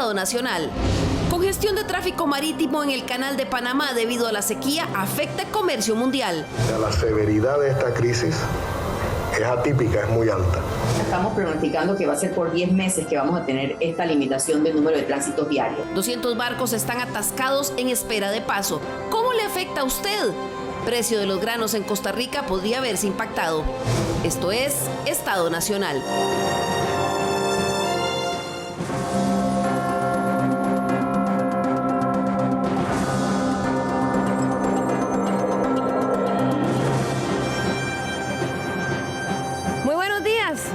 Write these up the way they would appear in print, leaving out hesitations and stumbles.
Estado Nacional. Congestión de tráfico marítimo en el Canal de Panamá debido a la sequía afecta el comercio mundial. La severidad de esta crisis es atípica, es muy alta. Estamos pronosticando que va a ser por 10 meses que vamos a tener esta limitación del número de tránsitos diarios. 200 barcos están atascados en espera de paso. ¿Cómo le afecta a usted? Precio de los granos en Costa Rica podría verse impactado. Esto es Estado Nacional.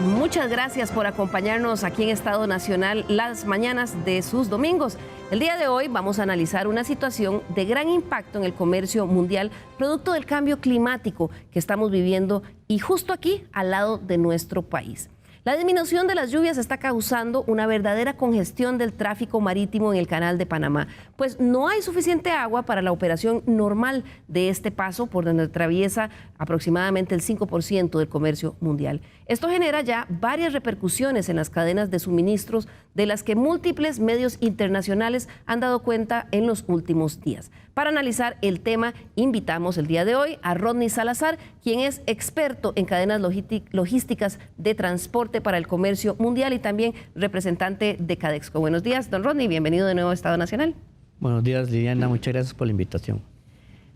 Muchas gracias por acompañarnos aquí en Estado Nacional las mañanas de sus domingos. El día de hoy vamos a analizar una situación de gran impacto en el comercio mundial, producto del cambio climático que estamos viviendo y justo aquí al lado de nuestro país. La disminución de las lluvias está causando una verdadera congestión del tráfico marítimo en el Canal de Panamá, pues no hay suficiente agua para la operación normal de este paso por donde atraviesa aproximadamente el 5% del comercio mundial. Esto genera ya varias repercusiones en las cadenas de suministros de las que múltiples medios internacionales han dado cuenta en los últimos días. Para analizar el tema, invitamos el día de hoy a Rodney Salazar, quien es experto en cadenas logísticas de transporte para el comercio mundial y también representante de Cadexco. Buenos días, don Rodney, bienvenido de nuevo a Estado Nacional. Buenos días, Liliana, muchas gracias por la invitación.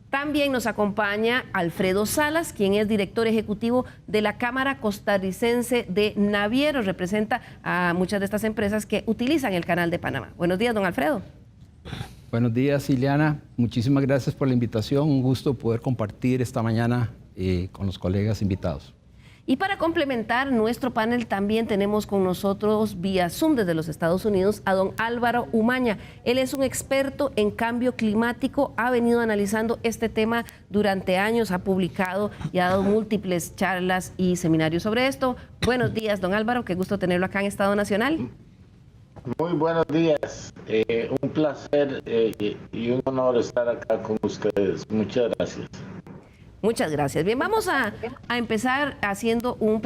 También nos acompaña Alfredo Salas, quien es director ejecutivo de la Cámara Costarricense de Navieros. Representa a muchas de estas empresas que utilizan el Canal de Panamá. Buenos días, don Alfredo. Buenos días, Liliana. Muchísimas gracias por la invitación. Un gusto poder compartir esta mañana con los colegas invitados. Y para complementar nuestro panel también tenemos con nosotros vía Zoom desde los Estados Unidos a don Álvaro Umaña. Él es un experto en cambio climático, ha venido analizando este tema durante años, ha publicado y ha dado múltiples charlas y seminarios sobre esto. Buenos días, don Álvaro, qué gusto tenerlo acá en Estado Nacional. Muy buenos días, un placer y un honor estar acá con ustedes. Muchas gracias. Muchas gracias. Bien, vamos a empezar haciendo un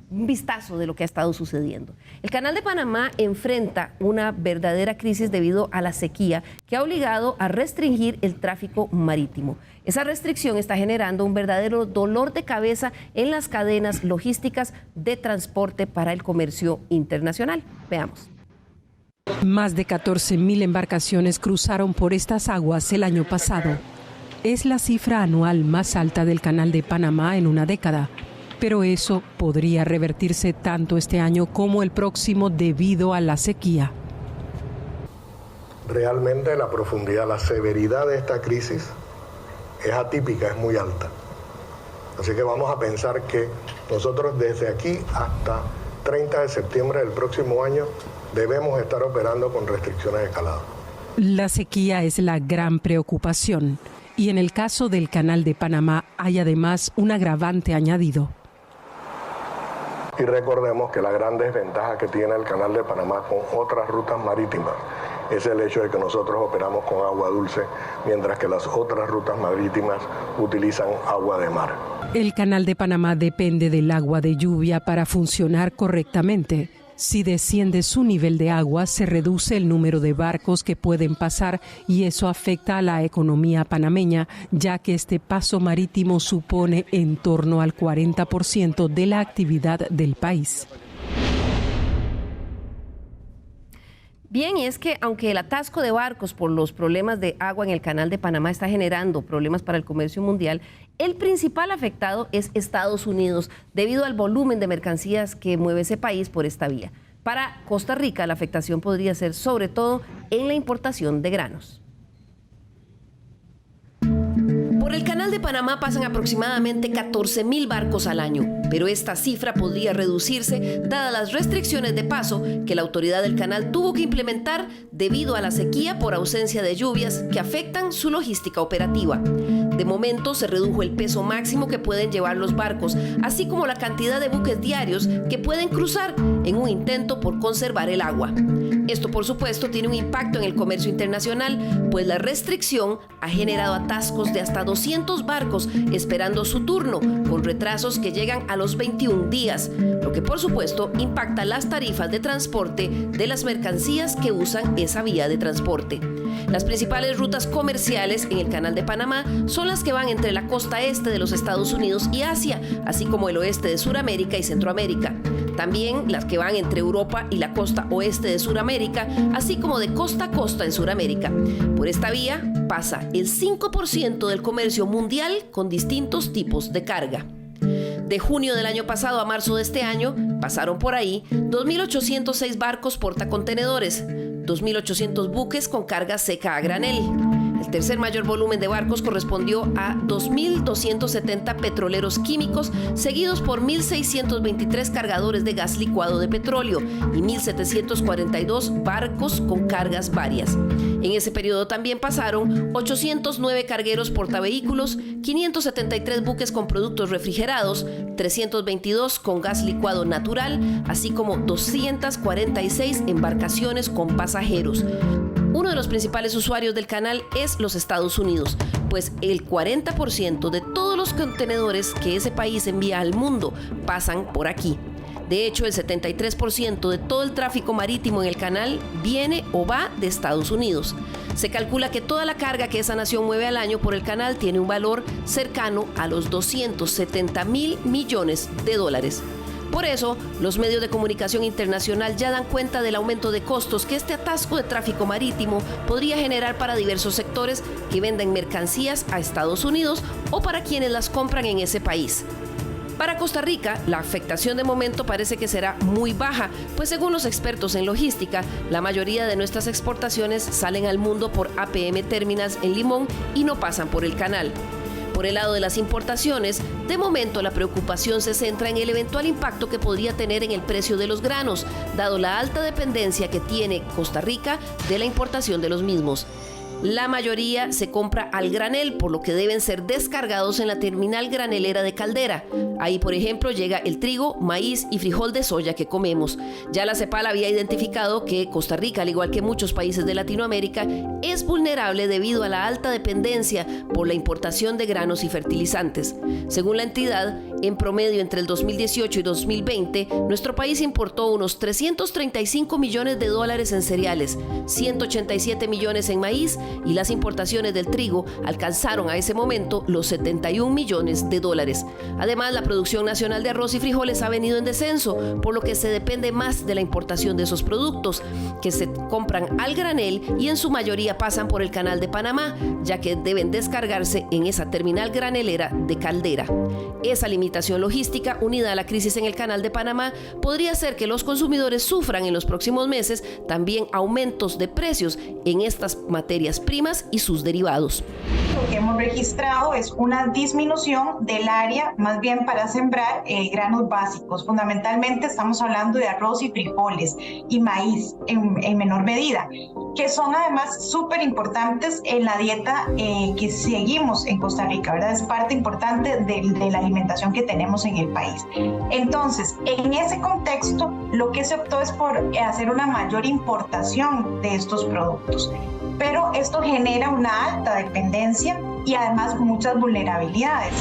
vistazo de lo que ha estado sucediendo. El Canal de Panamá enfrenta una verdadera crisis debido a la sequía que ha obligado a restringir el tráfico marítimo. Esa restricción está generando un verdadero dolor de cabeza en las cadenas logísticas de transporte para el comercio internacional. Veamos. Más de 14.000 embarcaciones cruzaron por estas aguas el año pasado. Es la cifra anual más alta del Canal de Panamá en una década, pero eso podría revertirse tanto este año como el próximo debido a la sequía. Realmente la profundidad, la severidad de esta crisis es atípica, es muy alta. Así que vamos a pensar que nosotros desde aquí hasta 30 de septiembre del próximo año debemos estar operando con restricciones de calado. La sequía es la gran preocupación. Y en el caso del Canal de Panamá hay además un agravante añadido. Y recordemos que la gran desventaja que tiene el Canal de Panamá con otras rutas marítimas es el hecho de que nosotros operamos con agua dulce, mientras que las otras rutas marítimas utilizan agua de mar. El Canal de Panamá depende del agua de lluvia para funcionar correctamente. Si desciende su nivel de agua, se reduce el número de barcos que pueden pasar y eso afecta a la economía panameña, ya que este paso marítimo supone en torno al 40% de la actividad del país. Bien, y es que aunque el atasco de barcos por los problemas de agua en el Canal de Panamá está generando problemas para el comercio mundial, el principal afectado es Estados Unidos debido al volumen de mercancías que mueve ese país por esta vía. Para Costa Rica, la afectación podría ser sobre todo en la importación de granos. Por el Canal de Panamá pasan aproximadamente 14.000 barcos al año, pero esta cifra podría reducirse dadas las restricciones de paso que la autoridad del canal tuvo que implementar debido a la sequía por ausencia de lluvias que afectan su logística operativa. De momento se redujo el peso máximo que pueden llevar los barcos, así como la cantidad de buques diarios que pueden cruzar en un intento por conservar el agua. Esto, por supuesto, tiene un impacto en el comercio internacional, pues la restricción ha generado atascos de hasta 200 barcos esperando su turno, con retrasos que llegan a los 21 días, lo que por supuesto impacta las tarifas de transporte de las mercancías que usan esa vía de transporte. Las principales rutas comerciales en el Canal de Panamá son las que van entre la costa este de los Estados Unidos y Asia, así como el oeste de Sudamérica y Centroamérica. También las que van entre Europa y la costa oeste de Sudamérica, así como de costa a costa en Sudamérica. Por esta vía pasa el 5% del comercio mundial con distintos tipos de carga. De junio del año pasado a marzo de este año, pasaron por ahí 2.806 barcos portacontenedores, 2.800 buques con carga seca a granel. El tercer mayor volumen de barcos correspondió a 2.270 petroleros químicos, seguidos por 1.623 cargadores de gas licuado de petróleo y 1.742 barcos con cargas varias. En ese periodo también pasaron 809 cargueros portavehículos, 573 buques con productos refrigerados, 322 con gas licuado natural, así como 246 embarcaciones con pasajeros. Uno de los principales usuarios del canal es los Estados Unidos, pues el 40% de todos los contenedores que ese país envía al mundo pasan por aquí. De hecho, el 73% de todo el tráfico marítimo en el canal viene o va de Estados Unidos. Se calcula que toda la carga que esa nación mueve al año por el canal tiene un valor cercano a los 270.000 millones de dólares. Por eso, los medios de comunicación internacional ya dan cuenta del aumento de costos que este atasco de tráfico marítimo podría generar para diversos sectores que venden mercancías a Estados Unidos o para quienes las compran en ese país. Para Costa Rica, la afectación de momento parece que será muy baja, pues según los expertos en logística, la mayoría de nuestras exportaciones salen al mundo por APM Terminals en Limón y no pasan por el canal. Por el lado de las importaciones, de momento la preocupación se centra en el eventual impacto que podría tener en el precio de los granos, dado la alta dependencia que tiene Costa Rica de la importación de los mismos. La mayoría se compra al granel, por lo que deben ser descargados en la terminal granelera de Caldera. Ahí, por ejemplo, llega el trigo, maíz y frijol de soya que comemos. Ya la CEPAL había identificado que Costa Rica, al igual que muchos países de Latinoamérica, es vulnerable debido a la alta dependencia por la importación de granos y fertilizantes. Según la entidad, en promedio entre el 2018 y 2020, nuestro país importó unos 335 millones de dólares en cereales, 187 millones en maíz, y las importaciones del trigo alcanzaron a ese momento los 71 millones de dólares. Además, la producción nacional de arroz y frijoles ha venido en descenso, por lo que se depende más de la importación de esos productos, que se compran al granel y en su mayoría pasan por el Canal de Panamá, ya que deben descargarse en esa terminal granelera de Caldera. Esa limitación logística, unida a la crisis en el Canal de Panamá, podría hacer que los consumidores sufran en los próximos meses también aumentos de precios en estas materias primas y sus derivados. Lo que hemos registrado es una disminución del área más bien para sembrar granos básicos. Fundamentalmente estamos hablando de arroz y frijoles y maíz en menor medida, que son además súper importantes en la dieta que seguimos en Costa Rica, ¿verdad? Es parte importante de la alimentación que tenemos en el país. Entonces, en ese contexto, lo que se optó es por hacer una mayor importación de estos productos. Pero esto genera una alta dependencia y además muchas vulnerabilidades.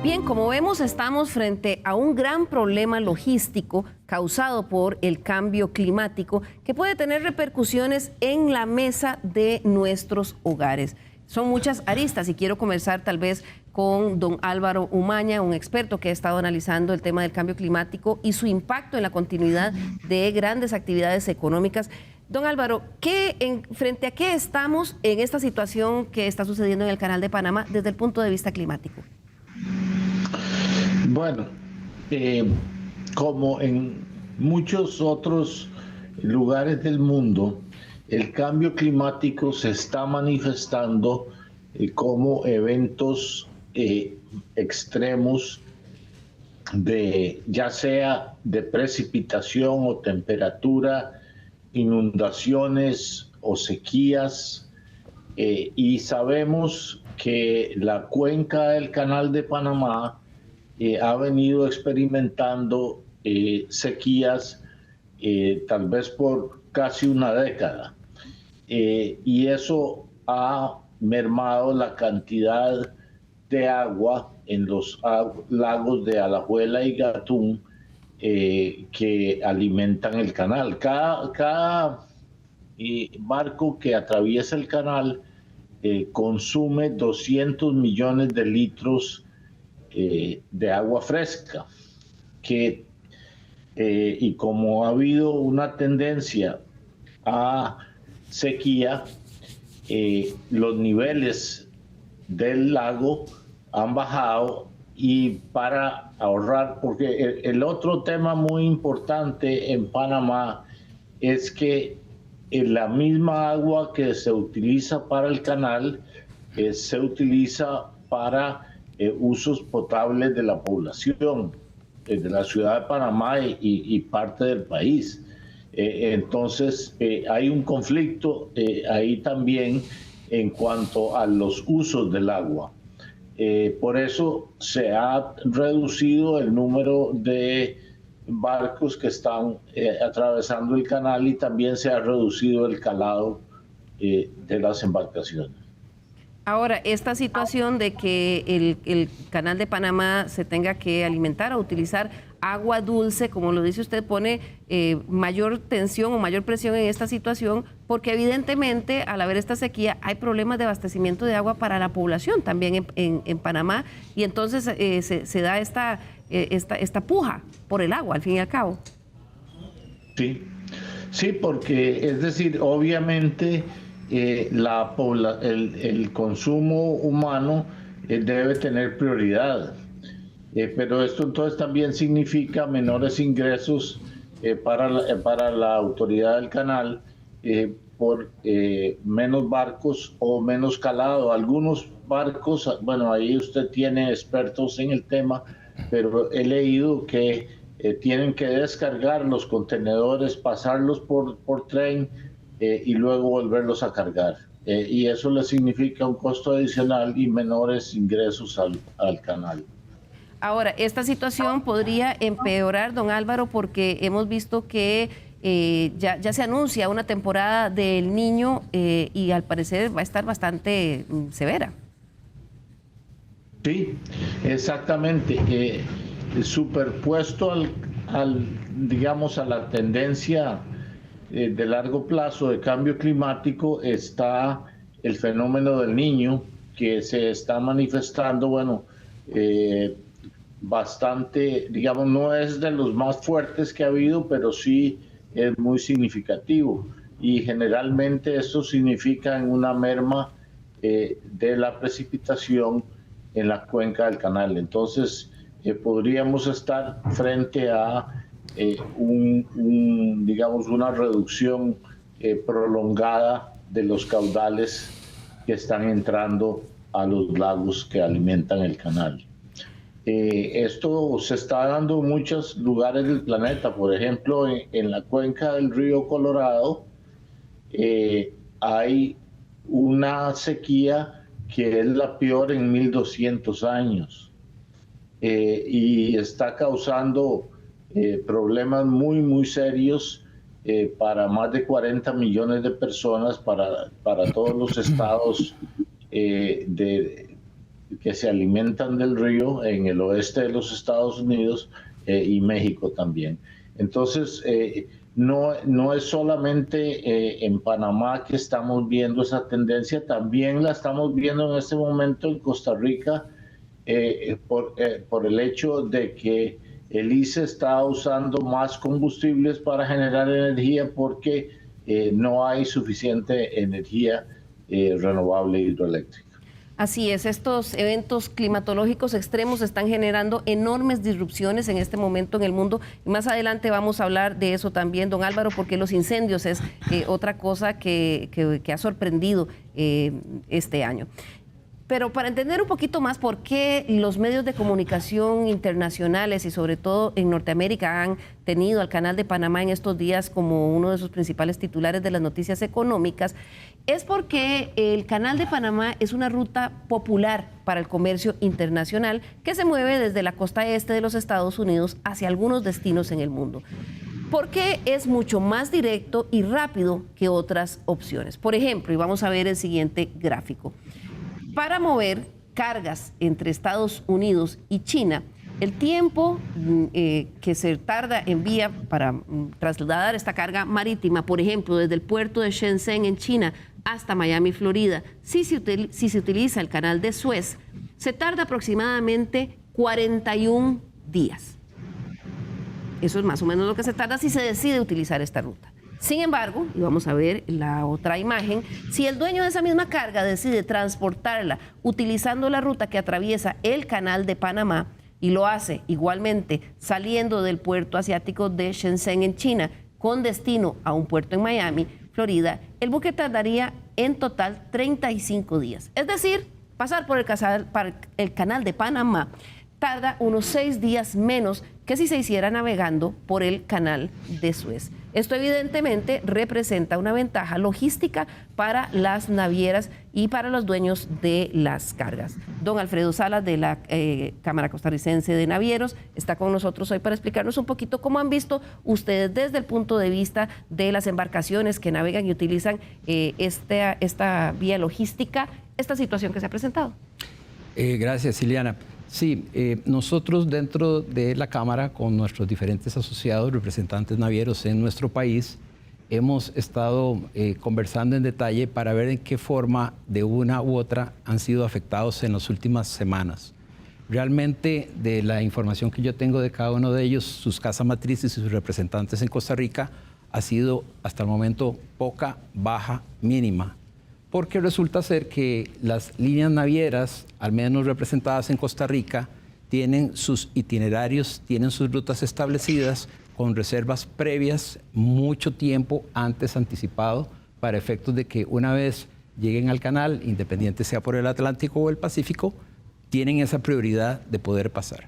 Bien, como vemos, estamos frente a un gran problema logístico causado por el cambio climático que puede tener repercusiones en la mesa de nuestros hogares. Son muchas aristas y quiero conversar tal vez con don Álvaro Umaña, un experto que ha estado analizando el tema del cambio climático y su impacto en la continuidad de grandes actividades económicas. Don Álvaro, ¿frente a qué estamos en esta situación que está sucediendo en el Canal de Panamá desde el punto de vista climático? Bueno, como en muchos otros lugares del mundo, el cambio climático se está manifestando como eventos extremos ya sea de precipitación o temperatura, inundaciones o sequías, y sabemos que la cuenca del Canal de Panamá ha venido experimentando sequías tal vez por casi una década, y eso ha mermado la cantidad de agua en los lagos de Alajuela y Gatún que alimentan el canal. Cada barco que atraviesa el canal consume 200 millones de litros de agua fresca, y como ha habido una tendencia a sequía, los niveles del lago han bajado, y para ahorrar, porque el otro tema muy importante en Panamá es que la misma agua que se utiliza para el canal se utiliza para usos potables de la población, de la ciudad de Panamá y parte del país. Entonces hay un conflicto ahí también en cuanto a los usos del agua. Por eso se ha reducido el número de barcos que están atravesando el canal, y también se ha reducido el calado de las embarcaciones. Ahora, esta situación de que el canal de Panamá se tenga que alimentar o utilizar agua dulce, como lo dice usted, pone mayor tensión o mayor presión en esta situación, porque evidentemente al haber esta sequía hay problemas de abastecimiento de agua para la población también en Panamá, y entonces se da esta puja por el agua, al fin y al cabo. Sí, porque es decir, obviamente el consumo humano debe tener prioridad, pero esto entonces también significa menores ingresos para la autoridad del canal por menos barcos o menos calado. Algunos barcos, bueno, ahí usted tiene expertos en el tema, pero he leído que tienen que descargar los contenedores, pasarlos por tren y luego volverlos a cargar. Y eso le significa un costo adicional y menores ingresos al canal. Ahora, esta situación podría empeorar, don Álvaro, porque hemos visto que ya se anuncia una temporada del Niño y al parecer va a estar bastante severa. Sí, exactamente. Superpuesto digamos, a la tendencia de largo plazo de cambio climático está el fenómeno del Niño, que se está manifestando, bueno, bastante, digamos, no es de los más fuertes que ha habido, pero sí es muy significativo, y generalmente esto significa una merma de la precipitación en la cuenca del canal. Entonces podríamos estar frente a digamos, una reducción prolongada de los caudales que están entrando a los lagos que alimentan el canal. Esto se está dando en muchos lugares del planeta. Por ejemplo, en la cuenca del río Colorado hay una sequía que es la peor en 1200 años y está causando problemas muy, muy serios para más de 40 millones de personas, para todos los estados que se alimentan del río en el oeste de los Estados Unidos y México también. Entonces, no es solamente en Panamá que estamos viendo esa tendencia, también la estamos viendo en este momento en Costa Rica por el hecho de que el ICE está usando más combustibles para generar energía porque no hay suficiente energía renovable hidroeléctrica. Así es, estos eventos climatológicos extremos están generando enormes disrupciones en este momento en el mundo, y más adelante vamos a hablar de eso también, don Álvaro, porque los incendios es otra cosa que ha sorprendido este año. Pero para entender un poquito más por qué los medios de comunicación internacionales y sobre todo en Norteamérica han tenido al Canal de Panamá en estos días como uno de sus principales titulares de las noticias económicas, es porque el Canal de Panamá es una ruta popular para el comercio internacional que se mueve desde la costa este de los Estados Unidos hacia algunos destinos en el mundo. Porque es mucho más directo y rápido que otras opciones. Por ejemplo, y vamos a ver el siguiente gráfico. Para mover cargas entre Estados Unidos y China, el tiempo que se tarda en vía para trasladar esta carga marítima, por ejemplo, desde el puerto de Shenzhen en China hasta Miami, Florida, si se utiliza el canal de Suez, se tarda aproximadamente 41 días. Eso es más o menos lo que se tarda si se decide utilizar esta ruta. Sin embargo, y vamos a ver la otra imagen, si el dueño de esa misma carga decide transportarla utilizando la ruta que atraviesa el canal de Panamá, y lo hace igualmente saliendo del puerto asiático de Shenzhen en China con destino a un puerto en Miami, Florida, el buque tardaría en total 35 días. Es decir, pasar por el canal de Panamá tarda unos 6 días menos que si se hiciera navegando por el canal de Suez. Esto evidentemente representa una ventaja logística para las navieras y para los dueños de las cargas. Don Alfredo Salas, de la Cámara Costarricense de Navieros, está con nosotros hoy para explicarnos un poquito cómo han visto ustedes desde el punto de vista de las embarcaciones que navegan y utilizan esta vía logística, esta situación que se ha presentado. Gracias, Ileana. Sí, nosotros dentro de la Cámara, con nuestros diferentes asociados, representantes navieros en nuestro país, hemos estado conversando en detalle para ver en qué forma de una u otra han sido afectados en las últimas semanas. Realmente, de la información que yo tengo de cada uno de ellos, sus casas matrices y sus representantes en Costa Rica, ha sido hasta el momento poca, baja, mínima. Porque resulta ser que las líneas navieras, al menos representadas en Costa Rica, tienen sus itinerarios, tienen sus rutas establecidas con reservas previas mucho tiempo antes anticipado, para efectos de que una vez lleguen al canal, independiente sea por el Atlántico o el Pacífico, tienen esa prioridad de poder pasar.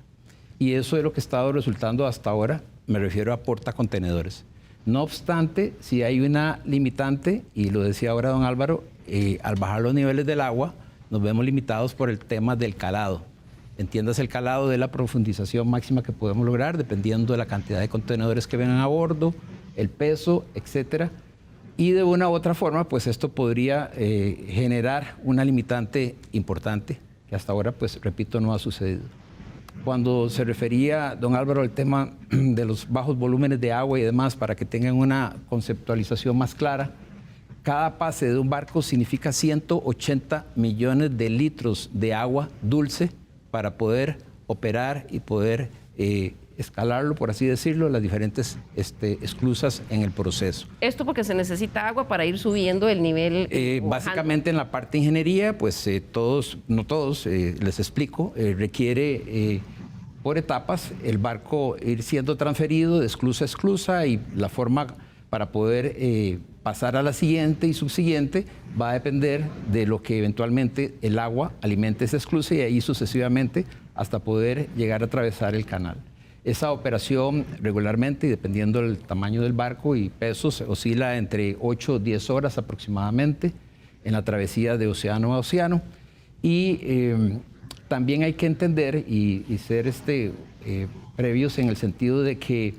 Y eso es lo que ha estado resultando hasta ahora, me refiero a portacontenedores. No obstante, si hay una limitante, y lo decía ahora don Álvaro, al bajar los niveles del agua, nos vemos limitados por el tema del calado. Entiéndase el calado de la profundización máxima que podemos lograr, dependiendo de la cantidad de contenedores que vengan a bordo, el peso, etcétera. Y de una u otra forma, pues esto podría generar una limitante importante, que hasta ahora, pues repito, no ha sucedido. Cuando se refería, don Álvaro, al tema de los bajos volúmenes de agua y demás, para que tengan una conceptualización más clara, cada pase de un barco significa 180 millones de litros de agua dulce para poder operar y poder escalarlo, por así decirlo, las diferentes esclusas en el proceso. Esto porque se necesita agua para ir subiendo el nivel. Básicamente en la parte de ingeniería, pues no todos, les explico, requiere por etapas el barco ir siendo transferido de esclusa a esclusa, y la forma para poder pasar a la siguiente y subsiguiente va a depender de lo que eventualmente el agua alimente esa esclusa, y ahí sucesivamente hasta poder llegar a atravesar el canal. Esa operación regularmente, y dependiendo del tamaño del barco y pesos, oscila entre 8 o 10 horas aproximadamente en la travesía de océano a océano. Y también hay que entender y ser previos en el sentido de que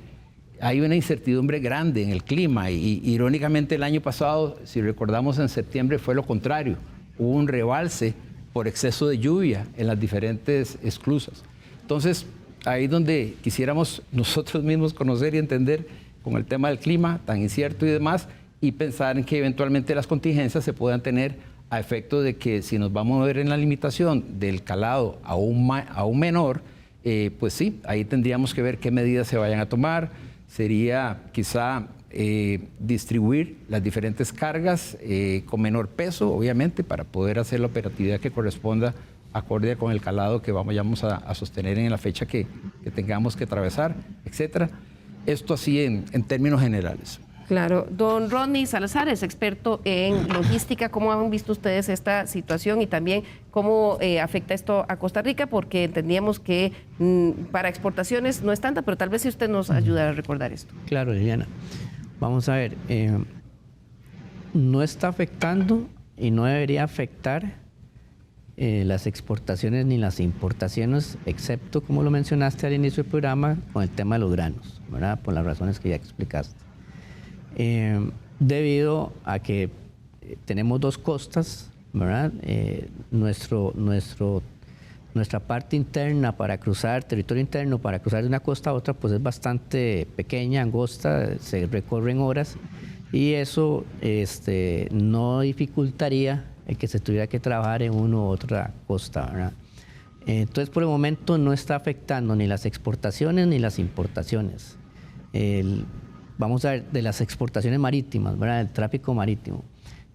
hay una incertidumbre grande en el clima, y irónicamente el año pasado, si recordamos, en septiembre fue lo contrario. Hubo un rebalse por exceso de lluvia en las diferentes esclusas. Entonces, ahí donde quisiéramos nosotros mismos conocer y entender con el tema del clima tan incierto y demás, y pensar en que eventualmente las contingencias se puedan tener a efecto de que si nos vamos a ver en la limitación del calado aún menor, pues sí, ahí tendríamos que ver qué medidas se vayan a tomar. Sería quizá distribuir las diferentes cargas con menor peso, obviamente, para poder hacer la operatividad que corresponda acorde con el calado que vamos a sostener en la fecha que tengamos que atravesar, etcétera. Esto así en términos generales. Claro. Don Rodney Salazar es experto en logística. ¿Cómo han visto ustedes esta situación y también cómo afecta esto a Costa Rica? Porque entendíamos que para exportaciones no es tanta, pero tal vez si usted nos ayuda a recordar esto. Claro, Liliana. Vamos a ver. No está afectando y no debería afectar las exportaciones ni las importaciones, excepto, como lo mencionaste al inicio del programa, con el tema de los granos, ¿verdad? Por las razones que ya explicaste. Debido a que tenemos dos costas, ¿verdad? Nuestro nuestra parte interna para cruzar, territorio interno para cruzar de una costa a otra, pues es bastante pequeña, angosta, se recorren horas y eso no dificultaría el que se tuviera que trabajar en una u otra costa, ¿verdad? Entonces, por el momento no está afectando ni las exportaciones ni las importaciones. Vamos a ver, de las exportaciones marítimas, ¿verdad? El tráfico marítimo.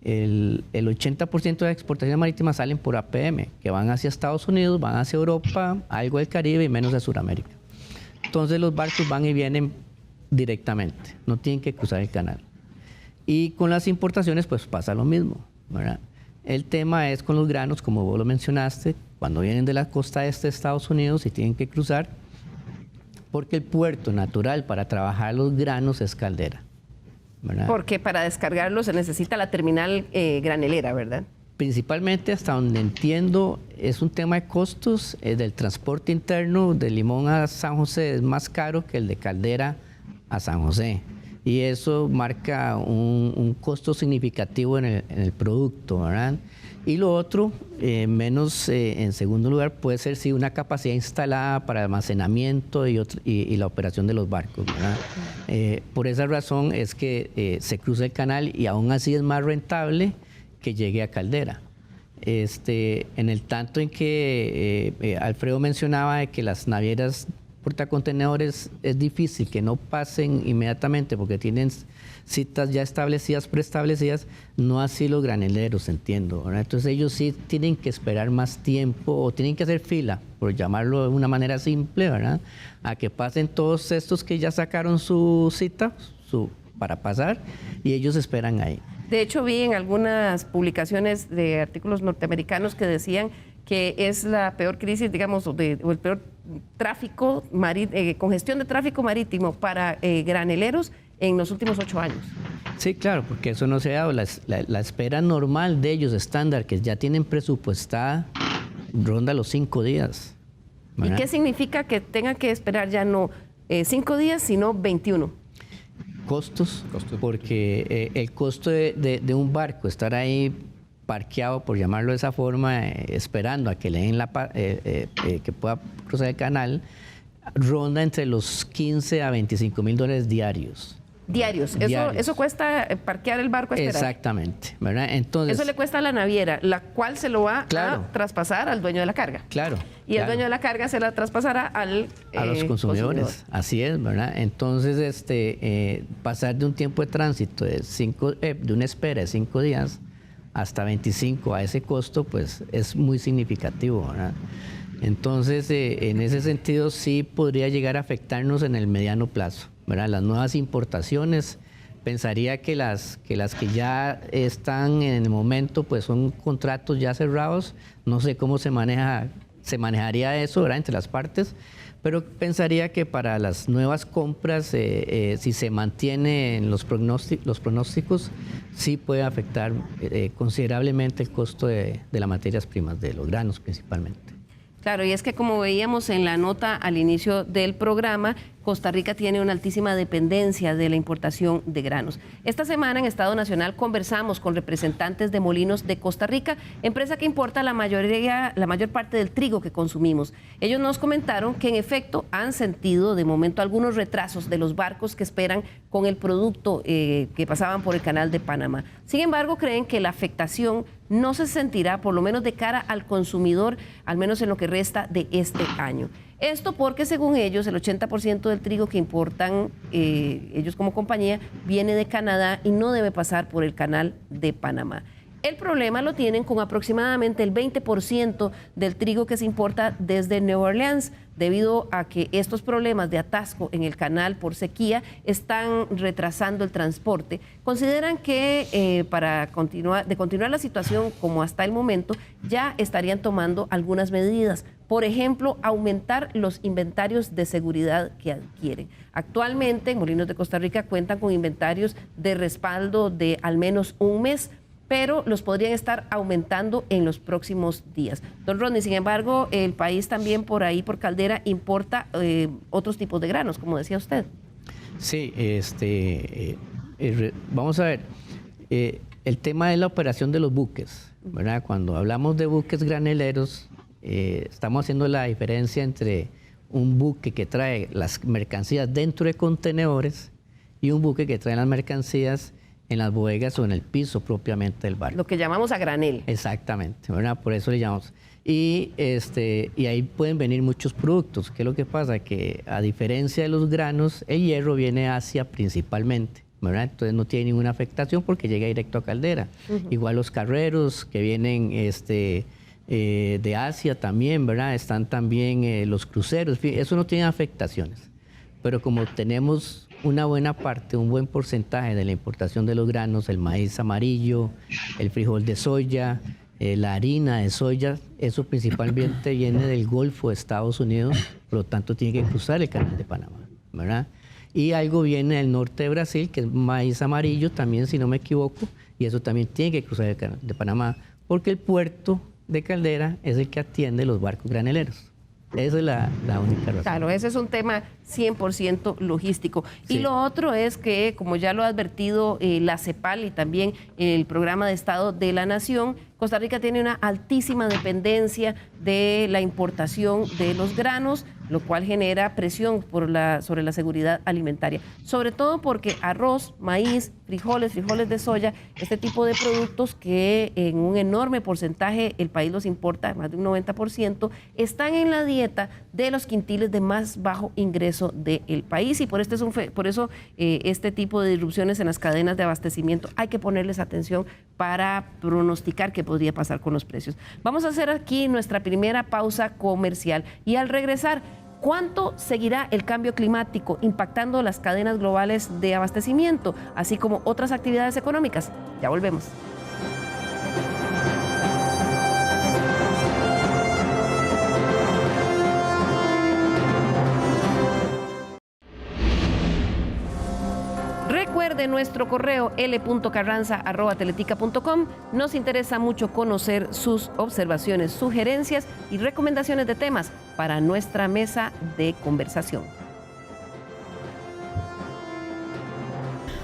El 80% de las exportaciones marítimas salen por APM, que van hacia Estados Unidos, van hacia Europa, algo del Caribe y menos a Sudamérica. Entonces los barcos van y vienen directamente, no tienen que cruzar el canal. Y con las importaciones pues pasa lo mismo, ¿verdad? El tema es con los granos, como vos lo mencionaste, cuando vienen de la costa este de Estados Unidos y tienen que cruzar, porque el puerto natural para trabajar los granos es Caldera, ¿verdad? Porque para descargarlo se necesita la terminal granelera, ¿verdad? Principalmente, hasta donde entiendo, es un tema de costos. Del transporte interno de Limón a San José es más caro que el de Caldera a San José. Y eso marca un costo significativo en el producto, ¿verdad? Y lo otro, menos en segundo lugar, puede ser sí, una capacidad instalada para almacenamiento y la operación de los barcos, ¿verdad? Por esa razón es que se cruza el canal y aún así es más rentable que llegue a Caldera. En el tanto en que Alfredo mencionaba de que las navieras portacontenedores es difícil que no pasen inmediatamente porque tienen citas ya establecidas, preestablecidas, no así los graneleros, entiendo, ¿verdad? Entonces ellos sí tienen que esperar más tiempo o tienen que hacer fila, por llamarlo de una manera simple, ¿verdad? A que pasen todos estos que ya sacaron su cita para pasar y ellos esperan ahí. De hecho, vi en algunas publicaciones de artículos norteamericanos que decían que es la peor crisis, digamos, o el peor tráfico, congestión de tráfico marítimo para graneleros en los últimos 8 años. Sí, claro, porque eso no se ha dado. La espera normal de ellos, estándar, que ya tienen presupuestada, ronda los 5 días. ¿Verdad? ¿Y qué significa que tengan que esperar ya no 5 días, sino 21? Costos, porque el costo de un barco, estar ahí parqueado, por llamarlo de esa forma, esperando a que le den que pueda cruzar el canal, ronda entre los 15 a 25 mil dólares diarios. Diarios. Eso cuesta parquear el barco a esperar. Exactamente, ¿verdad? Entonces, eso le cuesta a la naviera, la cual se lo va a traspasar al dueño de la carga. Claro. Y el dueño de la carga se la traspasará a los consumidores. Así es, ¿verdad? Entonces, pasar de un tiempo de tránsito de una espera de 5 días hasta 25 a ese costo, pues es muy significativo, ¿verdad? Entonces, en ese sentido, sí podría llegar a afectarnos en el mediano plazo, ¿verdad? Las nuevas importaciones, pensaría que las que ya están en el momento, pues son contratos ya cerrados. No sé cómo se manejaría eso, ¿verdad? Entre las partes, pero pensaría que para las nuevas compras, si se mantienen los pronósticos, sí puede afectar considerablemente el costo de las materias primas, de los granos principalmente. Claro, y es que como veíamos en la nota al inicio del programa, Costa Rica tiene una altísima dependencia de la importación de granos. Esta semana en Estado Nacional conversamos con representantes de Molinos de Costa Rica, empresa que importa la mayor parte del trigo que consumimos. Ellos nos comentaron que en efecto han sentido de momento algunos retrasos de los barcos que esperan con el producto que pasaban por el Canal de Panamá. Sin embargo, creen que la afectación no se sentirá, por lo menos de cara al consumidor, al menos en lo que resta de este año. Esto porque, según ellos, el 80% del trigo que importan ellos como compañía viene de Canadá y no debe pasar por el Canal de Panamá. El problema lo tienen con aproximadamente el 20% del trigo que se importa desde Nueva Orleans, debido a que estos problemas de atasco en el canal por sequía están retrasando el transporte. Consideran que de continuar la situación como hasta el momento, ya estarían tomando algunas medidas. Por ejemplo, aumentar los inventarios de seguridad que adquieren. Actualmente, en Molinos de Costa Rica cuentan con inventarios de respaldo de al menos un mes, pero los podrían estar aumentando en los próximos días. Don Rodney, sin embargo, el país también por ahí, por Caldera, importa otros tipos de granos, como decía usted. Sí, vamos a ver, el tema de la operación de los buques, ¿verdad? Cuando hablamos de buques graneleros, estamos haciendo la diferencia entre un buque que trae las mercancías dentro de contenedores y un buque que trae las mercancías en las bodegas o en el piso propiamente del barco. Lo que llamamos a granel. Exactamente, ¿verdad? Por eso le llamamos. Y ahí pueden venir muchos productos. ¿Qué es lo que pasa? Que a diferencia de los granos, el hierro viene de Asia principalmente, ¿verdad? Entonces no tiene ninguna afectación porque llega directo a caldera. Igual los carreros que vienen de Asia también, ¿verdad? Están también los cruceros, eso no tiene afectaciones. Pero como tenemos una buena parte, un buen porcentaje de la importación de los granos, el maíz amarillo, el frijol de soya, la harina de soya, eso principalmente viene del Golfo de Estados Unidos, por lo tanto tiene que cruzar el Canal de Panamá, ¿verdad? Y algo viene del norte de Brasil, que es maíz amarillo también, si no me equivoco, y eso también tiene que cruzar el Canal de Panamá, porque el puerto de Caldera es el que atiende los barcos graneleros. Esa es la única razón. Claro, ese es un tema 100% logístico. Sí. Y lo otro es que, como ya lo ha advertido la CEPAL y también el Programa de Estado de la Nación, Costa Rica tiene una altísima dependencia de la importación de los granos, lo cual genera presión sobre la seguridad alimentaria. Sobre todo porque arroz, maíz, frijoles de soya, este tipo de productos que en un enorme porcentaje el país los importa, más de un 90%, están en la dieta de los quintiles de más bajo ingreso del país. Y por eso este tipo de disrupciones en las cadenas de abastecimiento hay que ponerles atención para pronosticar qué podría pasar con los precios. Vamos a hacer aquí nuestra primera pausa comercial y al regresar, ¿cuánto seguirá el cambio climático impactando las cadenas globales de abastecimiento, así como otras actividades económicas? Ya volvemos. Recuerde nuestro correo l.carranza@teletica.com. Nos interesa mucho conocer sus observaciones, sugerencias y recomendaciones de temas para nuestra mesa de conversación.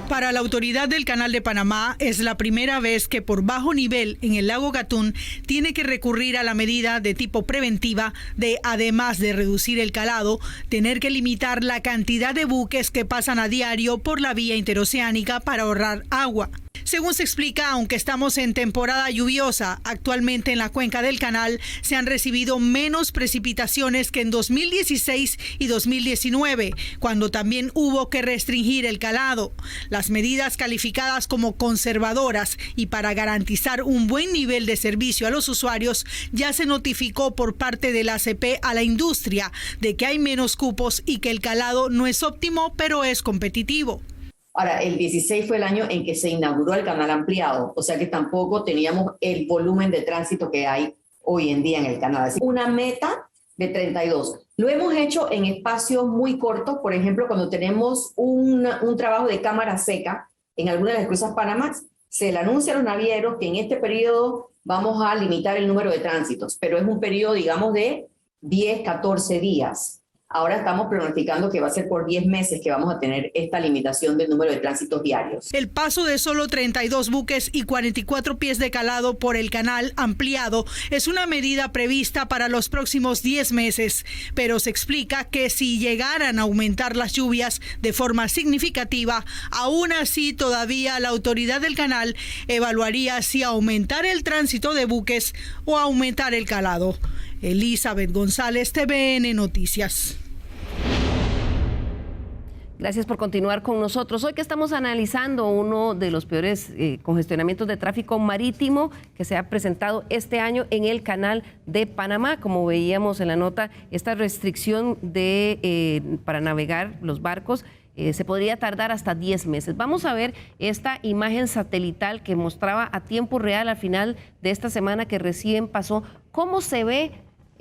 Para la autoridad del Canal de Panamá es la primera vez que por bajo nivel en el lago Gatún tiene que recurrir a la medida de tipo preventiva de, además de reducir el calado, tener que limitar la cantidad de buques que pasan a diario por la vía interoceánica para ahorrar agua. Según se explica, aunque estamos en temporada lluviosa, actualmente en la cuenca del canal se han recibido menos precipitaciones que en 2016 y 2019, cuando también hubo que restringir el calado. Las medidas calificadas como conservadoras y para garantizar un buen nivel de servicio a los usuarios ya se notificó por parte de la ACP a la industria de que hay menos cupos y que el calado no es óptimo, pero es competitivo. Ahora, el 16 fue el año en que se inauguró el canal ampliado, o sea que tampoco teníamos el volumen de tránsito que hay hoy en día en el canal. Así, una meta de 32. Lo hemos hecho en espacios muy cortos, por ejemplo, cuando tenemos un trabajo de cámara seca en alguna de las cruzas Panamá, se le anuncia a los navieros que en este periodo vamos a limitar el número de tránsitos, pero es un periodo, digamos, de 10, 14 días. Ahora estamos pronosticando que va a ser por 10 meses que vamos a tener esta limitación del número de tránsitos diarios. El paso de solo 32 buques y 44 pies de calado por el canal ampliado es una medida prevista para los próximos 10 meses, pero se explica que si llegaran a aumentar las lluvias de forma significativa, aún así todavía la autoridad del canal evaluaría si aumentar el tránsito de buques o aumentar el calado. Elizabeth González, TVN Noticias. Gracias por continuar con nosotros. Hoy que estamos analizando uno de los peores congestionamientos de tráfico marítimo que se ha presentado este año en el Canal de Panamá. Como veíamos en la nota, esta restricción para navegar los barcos se podría tardar hasta 10 meses. Vamos a ver esta imagen satelital que mostraba a tiempo real al final de esta semana que recién pasó, cómo se ve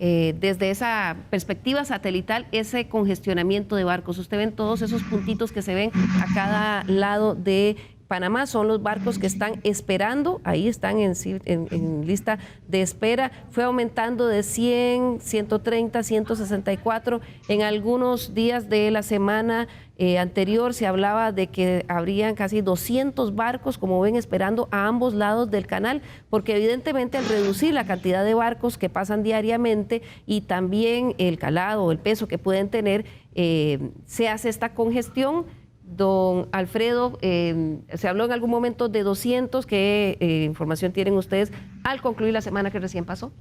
desde esa perspectiva satelital ese congestionamiento de barcos. Usted ven todos esos puntitos que se ven a cada lado de Panamá son los barcos que están esperando, ahí están en lista de espera. Fue aumentando de 100, 130, 164. En algunos días de la semana anterior se hablaba de que habrían casi 200 barcos, como ven, esperando a ambos lados del canal, porque evidentemente al reducir la cantidad de barcos que pasan diariamente y también el calado, el peso que pueden tener, se hace esta congestión. Don Alfredo, se habló en algún momento de 200. ¿Qué información tienen ustedes al concluir la semana que recién pasó?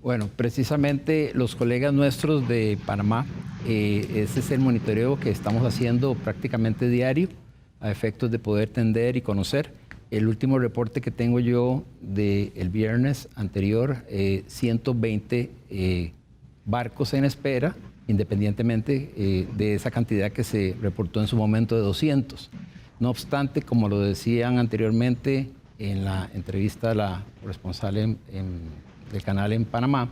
Bueno, precisamente los colegas nuestros de Panamá, ese es el monitoreo que estamos haciendo prácticamente diario a efectos de poder tender y conocer. El último reporte que tengo yo del viernes anterior, 120 barcos en espera, independientemente de esa cantidad que se reportó en su momento de 200. No obstante, como lo decían anteriormente en la entrevista a la corresponsal del canal en Panamá,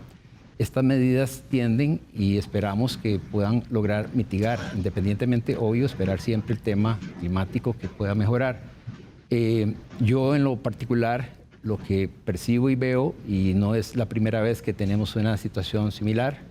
estas medidas tienden y esperamos que puedan lograr mitigar, independientemente, obvio, esperar siempre el tema climático que pueda mejorar. Yo en lo particular, lo que percibo y veo, y no es la primera vez que tenemos una situación similar,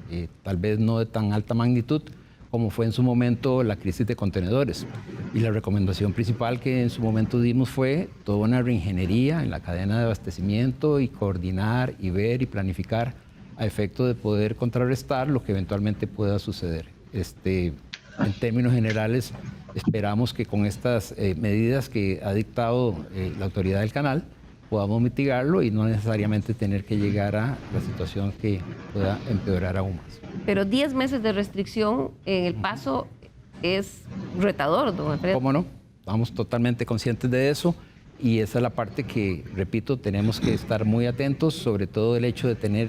tal vez no de tan alta magnitud, como fue en su momento la crisis de contenedores. Y la recomendación principal que en su momento dimos fue toda una reingeniería en la cadena de abastecimiento y coordinar y ver y planificar a efecto de poder contrarrestar lo que eventualmente pueda suceder. En términos generales, esperamos que con estas medidas que ha dictado la autoridad del canal, podamos mitigarlo y no necesariamente tener que llegar a la situación que pueda empeorar aún más. Pero 10 meses de restricción en el paso es retador, don Alfredo. ¿Cómo no? Estamos totalmente conscientes de eso y esa es la parte que, repito, tenemos que estar muy atentos, sobre todo el hecho de tener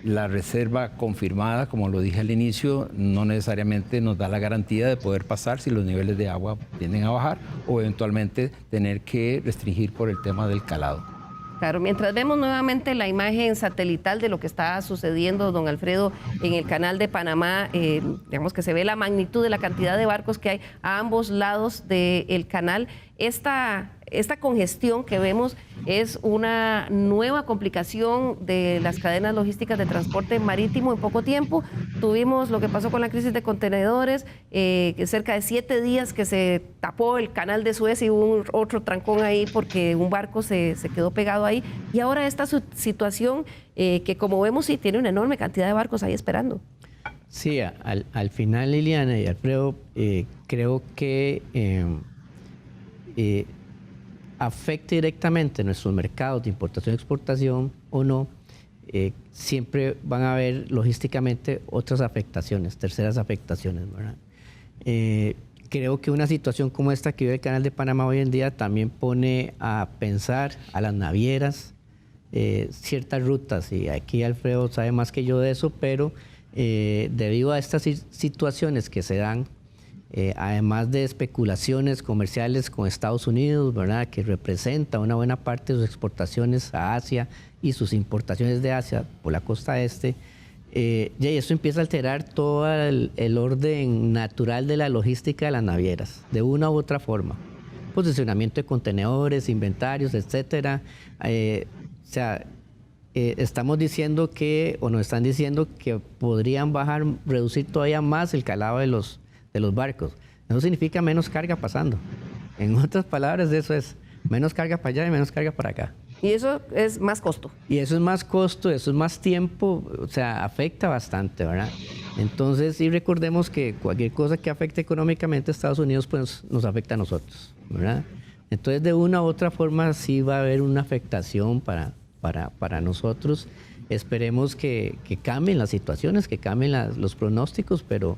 la reserva confirmada, como lo dije al inicio, no necesariamente nos da la garantía de poder pasar si los niveles de agua tienden a bajar o eventualmente tener que restringir por el tema del calado. Claro, mientras vemos nuevamente la imagen satelital de lo que está sucediendo, don Alfredo, en el canal de Panamá, digamos que se ve la magnitud de la cantidad de barcos que hay a ambos lados del canal. Esta congestión que vemos es una nueva complicación de las cadenas logísticas de transporte marítimo en poco tiempo. Tuvimos lo que pasó con la crisis de contenedores, cerca de 7 días que se tapó el canal de Suez y hubo otro trancón ahí porque un barco se quedó pegado ahí. Y ahora esta situación que, como vemos, sí tiene una enorme cantidad de barcos ahí esperando. Sí, al final, Liliana y Alfredo, creo que afecte directamente nuestros mercados de importación y exportación o no, siempre van a haber logísticamente otras afectaciones, terceras afectaciones, ¿verdad? Creo que una situación como esta que vive el Canal de Panamá hoy en día también pone a pensar a las navieras ciertas rutas, y aquí Alfredo sabe más que yo de eso, pero debido a estas situaciones que se dan, además de especulaciones comerciales con Estados Unidos, ¿verdad?, que representa una buena parte de sus exportaciones a Asia y sus importaciones de Asia por la costa este, y eso empieza a alterar todo el orden natural de la logística de las navieras, de una u otra forma. Posicionamiento de contenedores, inventarios, etcétera. Estamos diciendo que, o nos están diciendo que podrían reducir todavía más el calado de los barcos. Eso significa menos carga pasando. En otras palabras, eso es menos carga para allá y menos carga para acá. Y eso es más costo. Y eso es más costo, eso es más tiempo, o sea, afecta bastante, ¿verdad? Entonces, sí, recordemos que cualquier cosa que afecte económicamente a Estados Unidos, pues nos afecta a nosotros, ¿verdad? Entonces, de una u otra forma, sí va a haber una afectación para nosotros. Esperemos que cambien las situaciones, que cambien los pronósticos, pero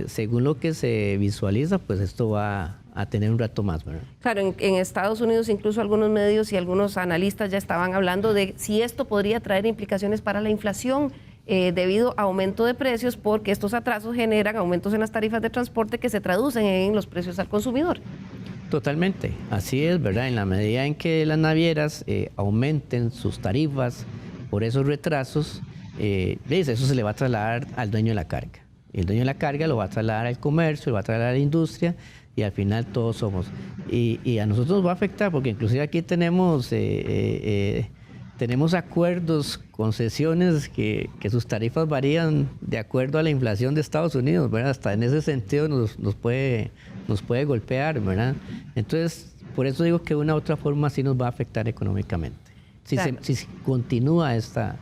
según lo que se visualiza, pues esto va a tener un rato más, ¿verdad? Claro, en Estados Unidos incluso algunos medios y algunos analistas ya estaban hablando de si esto podría traer implicaciones para la inflación debido a aumento de precios, porque estos atrasos generan aumentos en las tarifas de transporte que se traducen en los precios al consumidor. Totalmente, así es, ¿verdad? En la medida en que las navieras aumenten sus tarifas por esos retrasos, eso se le va a trasladar al dueño de la carga. El dueño de la carga lo va a trasladar al comercio, lo va a trasladar a la industria y al final todos somos. Y a nosotros nos va a afectar porque inclusive aquí tenemos acuerdos, concesiones que sus tarifas varían de acuerdo a la inflación de Estados Unidos, ¿verdad? Hasta en ese sentido nos puede golpear, ¿verdad? Entonces, por eso digo que de una u otra forma sí nos va a afectar económicamente. Si continúa esta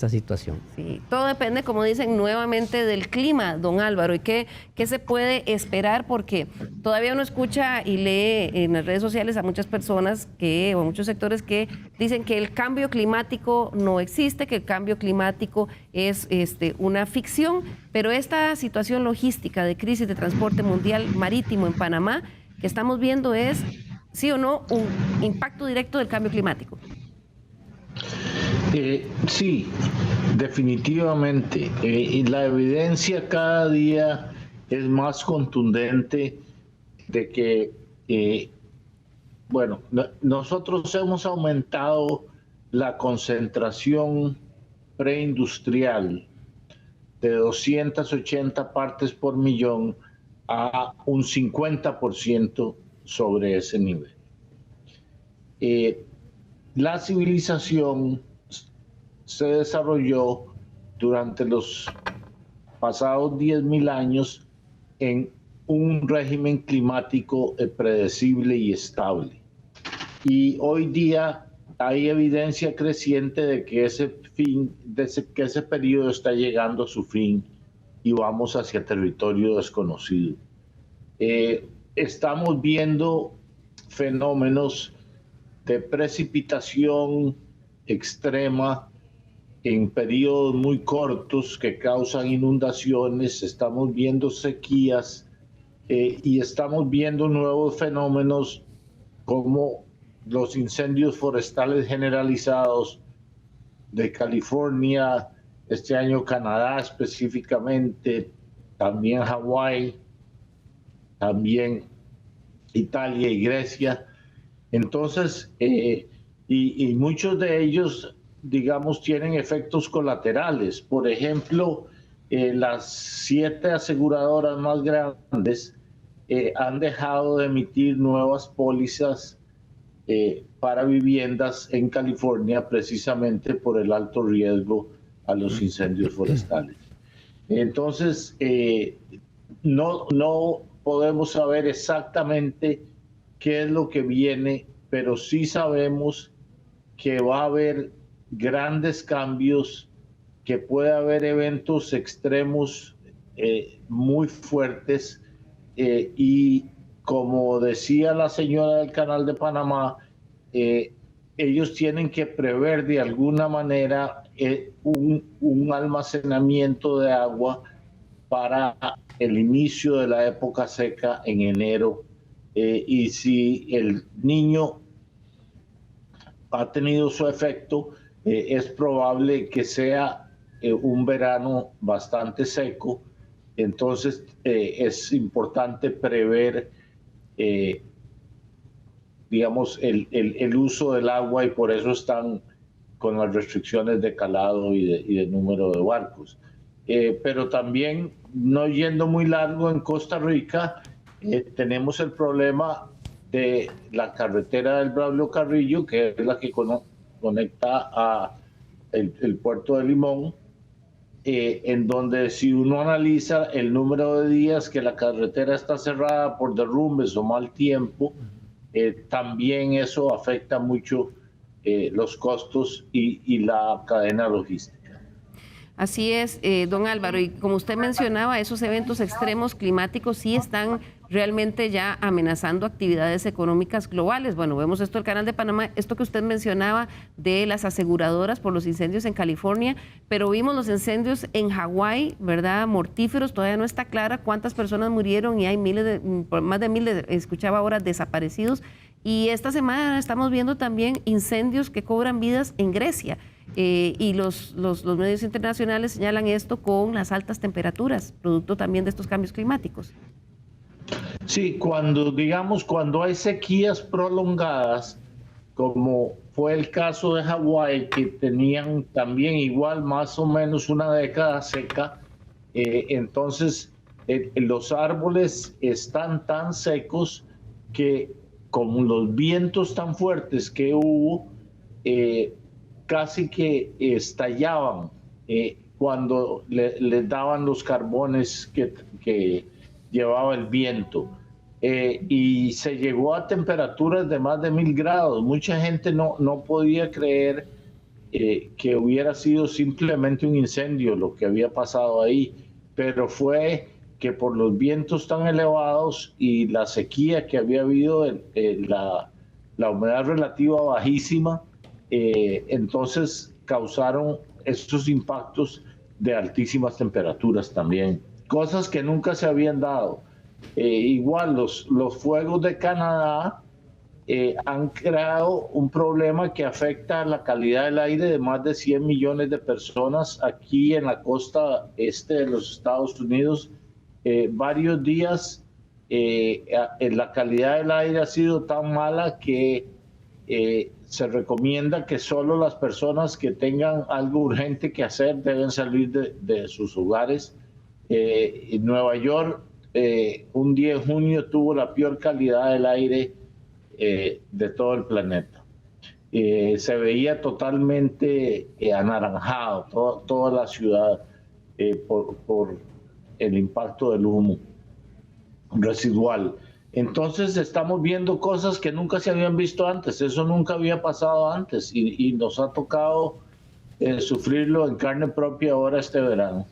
situación. Sí, todo depende, como dicen, nuevamente del clima, don Álvaro, y qué se puede esperar, porque todavía uno escucha y lee en las redes sociales a muchas personas o a muchos sectores que dicen que el cambio climático no existe, que el cambio climático es una ficción, pero esta situación logística de crisis de transporte mundial marítimo en Panamá que estamos viendo es, sí o no, un impacto directo del cambio climático. Sí, definitivamente. Y la evidencia cada día es más contundente de que, nosotros hemos aumentado la concentración preindustrial de 280 partes por millón a un 50% sobre ese nivel. La civilización se desarrolló durante los pasados 10.000 años en un régimen climático predecible y estable. Y hoy día hay evidencia creciente de que ese periodo está llegando a su fin y vamos hacia territorio desconocido. Estamos viendo fenómenos de precipitación extrema en periodos muy cortos que causan inundaciones, estamos viendo sequías y estamos viendo nuevos fenómenos como los incendios forestales generalizados de California, este año Canadá específicamente, también Hawái, también Italia y Grecia. Entonces, y muchos de ellos, digamos, tienen efectos colaterales. Por ejemplo, las 7 aseguradoras más grandes han dejado de emitir nuevas pólizas para viviendas en California precisamente por el alto riesgo a los incendios forestales. Entonces, no podemos saber exactamente qué es lo que viene, pero sí sabemos que va a haber grandes cambios, que puede haber eventos extremos muy fuertes y como decía la señora del Canal de Panamá, ellos tienen que prever de alguna manera un almacenamiento de agua para el inicio de la época seca en enero. Y si el Niño ha tenido su efecto, es probable que sea un verano bastante seco. Entonces es importante prever, digamos, el uso del agua, y por eso están con las restricciones de calado y de número de barcos. Pero también, no yendo muy largo, en Costa Rica tenemos el problema de la carretera del Braulio Carrillo, que es la que conecta a el puerto de Limón, en donde si uno analiza el número de días que la carretera está cerrada por derrumbes o mal tiempo, también eso afecta mucho los costos y la cadena logística. Así es, don Álvaro, y como usted mencionaba, esos eventos extremos climáticos sí están realmente ya amenazando actividades económicas globales. Bueno, vemos esto del Canal de Panamá, esto que usted mencionaba de las aseguradoras por los incendios en California, pero vimos los incendios en Hawái, ¿verdad? Mortíferos, todavía no está clara cuántas personas murieron y hay más de 1,000, escuchaba ahora, desaparecidos. Y esta semana estamos viendo también incendios que cobran vidas en Grecia. Y los medios internacionales señalan esto con las altas temperaturas, producto también de estos cambios climáticos. Sí, cuando hay sequías prolongadas, como fue el caso de Hawái, que tenían también igual más o menos una década seca, Entonces, los árboles están tan secos que con los vientos tan fuertes que hubo, casi que estallaban cuando les daban los carbones que llevaba el viento. Y se llegó a temperaturas de más de 1000 grados. Mucha gente no podía creer que hubiera sido simplemente un incendio lo que había pasado ahí, pero fue que por los vientos tan elevados y la sequía que había habido, la humedad relativa bajísima, entonces causaron estos impactos de altísimas temperaturas también, cosas que nunca se habían dado. Igual los fuegos de Canadá han creado un problema que afecta la calidad del aire de más de 100 millones de personas aquí en la costa este de los Estados Unidos. Varios días la calidad del aire ha sido tan mala que se recomienda que solo las personas que tengan algo urgente que hacer deben salir de sus hogares. En Nueva York, un día de junio tuvo la peor calidad del aire de todo el planeta. Se veía totalmente anaranjado toda la ciudad por el impacto del humo residual. Entonces estamos viendo cosas que nunca se habían visto antes. Eso nunca había pasado antes y nos ha tocado sufrirlo en carne propia ahora este verano.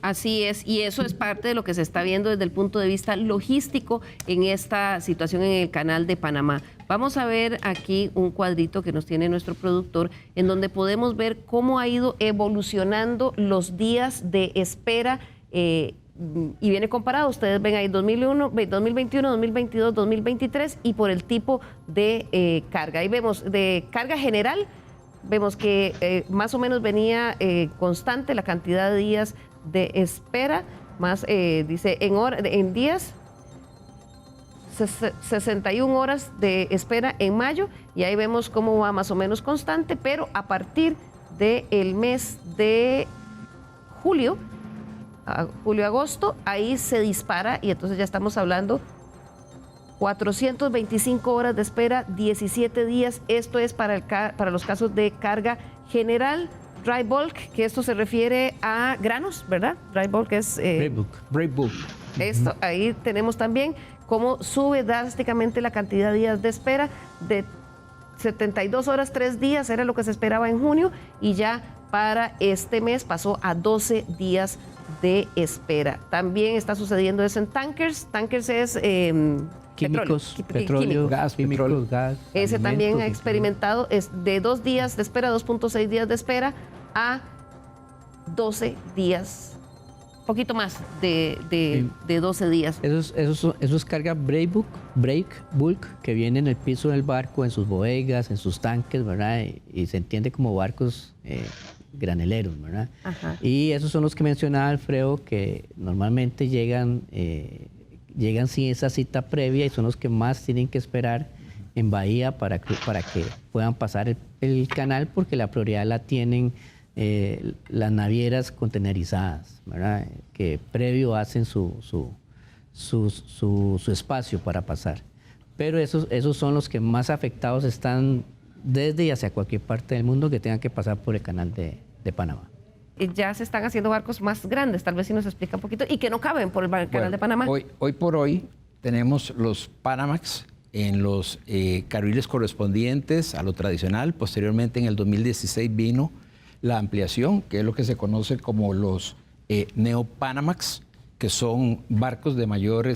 Así es, y eso es parte de lo que se está viendo desde el punto de vista logístico en esta situación en el Canal de Panamá. Vamos a ver aquí un cuadrito que nos tiene nuestro productor, en donde podemos ver cómo ha ido evolucionando los días de espera y viene comparado. Ustedes ven ahí 2021, 2022, 2023 y por el tipo de carga. Ahí vemos de carga general, vemos que más o menos venía constante la cantidad de días de espera, más dice en días, 61 horas de espera en mayo, y ahí vemos cómo va más o menos constante, pero a partir del mes de julio-agosto, ahí se dispara y entonces ya estamos hablando 425 horas de espera, 17 días. Esto es para los casos de carga general. Dry bulk, que esto se refiere a granos, ¿verdad? Dry bulk es... Dry bulk. Esto, ahí tenemos también cómo sube drásticamente la cantidad de días de espera. De 72 horas, 3 días, era lo que se esperaba en junio, y ya para este mes pasó a 12 días de espera. También está sucediendo eso en tankers. Tankers es... químicos, petróleo, gas, petróleo, gas. Ese también ha experimentado, es de 2 días de espera, 2.6 días de espera, a 12 días, poquito más de 12 días. Eso es carga break bulk, que viene en el piso del barco, en sus bodegas, en sus tanques, ¿verdad? Y se entiende como barcos graneleros, ¿verdad? Ajá. Y esos son los que mencionaba Alfredo, que normalmente llegan sin esa cita previa y son los que más tienen que esperar en Bahía para que puedan pasar el canal, porque la prioridad la tienen las navieras contenerizadas, ¿verdad? Que previo hacen su espacio para pasar. Pero esos son los que más afectados están desde y hacia cualquier parte del mundo que tengan que pasar por el canal de Panamá. Ya se están haciendo barcos más grandes, tal vez si nos explica un poquito, y que no caben por el canal de Panamá. Hoy por hoy tenemos los Panamax en los carriles correspondientes a lo tradicional. Posteriormente, en el 2016 vino la ampliación, que es lo que se conoce como los Neo Panamax, que son barcos de mayor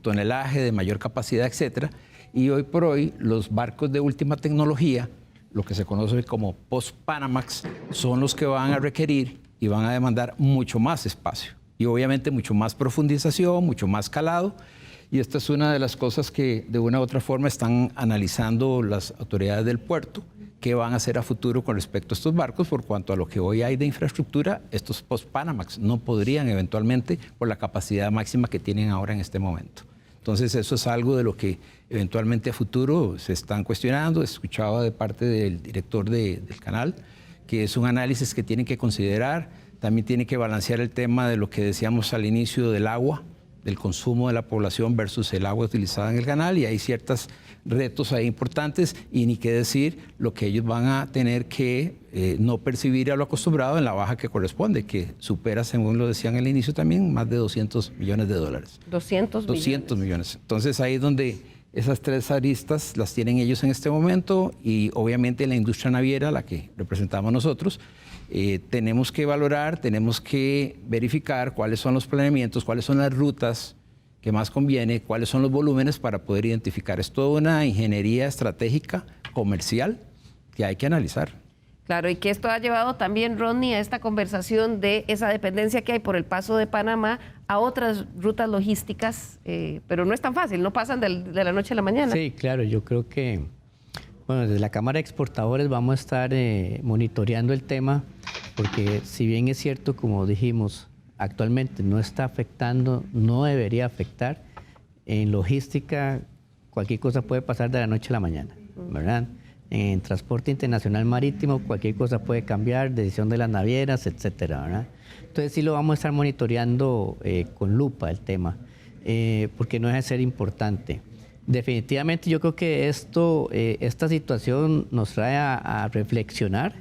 tonelaje, de mayor capacidad, etcétera. Y hoy por hoy los barcos de última tecnología, lo que se conoce como Post-Panamax, son los que van a requerir y van a demandar mucho más espacio y obviamente mucho más profundización, mucho más calado. Y esta es una de las cosas que de una u otra forma están analizando las autoridades del puerto, qué van a hacer a futuro con respecto a estos barcos, por cuanto a lo que hoy hay de infraestructura. Estos Post-Panamax no podrían eventualmente por la capacidad máxima que tienen ahora en este momento. Entonces eso es algo de lo que eventualmente a futuro se están cuestionando. Escuchaba de parte del director del canal que es un análisis que tienen que considerar también tiene que balancear el tema de lo que decíamos al inicio del agua, del consumo de la población versus el agua utilizada en el canal, y hay ciertos retos ahí importantes, y ni qué decir lo que ellos van a tener que no percibir a lo acostumbrado en la baja que corresponde, que supera, según lo decían al inicio también, más de $200 millones. 200 millones. Entonces ahí es donde esas tres aristas las tienen ellos en este momento, y obviamente la industria naviera, la que representamos nosotros, tenemos que valorar, tenemos que verificar cuáles son los planeamientos, cuáles son las rutas que más conviene, cuáles son los volúmenes para poder identificar. Es toda una ingeniería estratégica, comercial, que hay que analizar. Claro, y que esto ha llevado también, Rodney, a esta conversación de esa dependencia que hay por el paso de Panamá a otras rutas logísticas, pero no es tan fácil, no pasan de la noche a la mañana. Sí, claro, yo creo que, bueno, desde la Cámara de Exportadores vamos a estar monitoreando el tema, porque si bien es cierto, como dijimos, actualmente no está afectando, no debería afectar, en logística cualquier cosa puede pasar de la noche a la mañana, ¿verdad? En transporte internacional marítimo cualquier cosa puede cambiar, decisión de las navieras, etcétera, ¿verdad? Entonces sí lo vamos a estar monitoreando con lupa el tema, porque no deja de ser importante. Definitivamente yo creo que esta situación nos trae a reflexionar,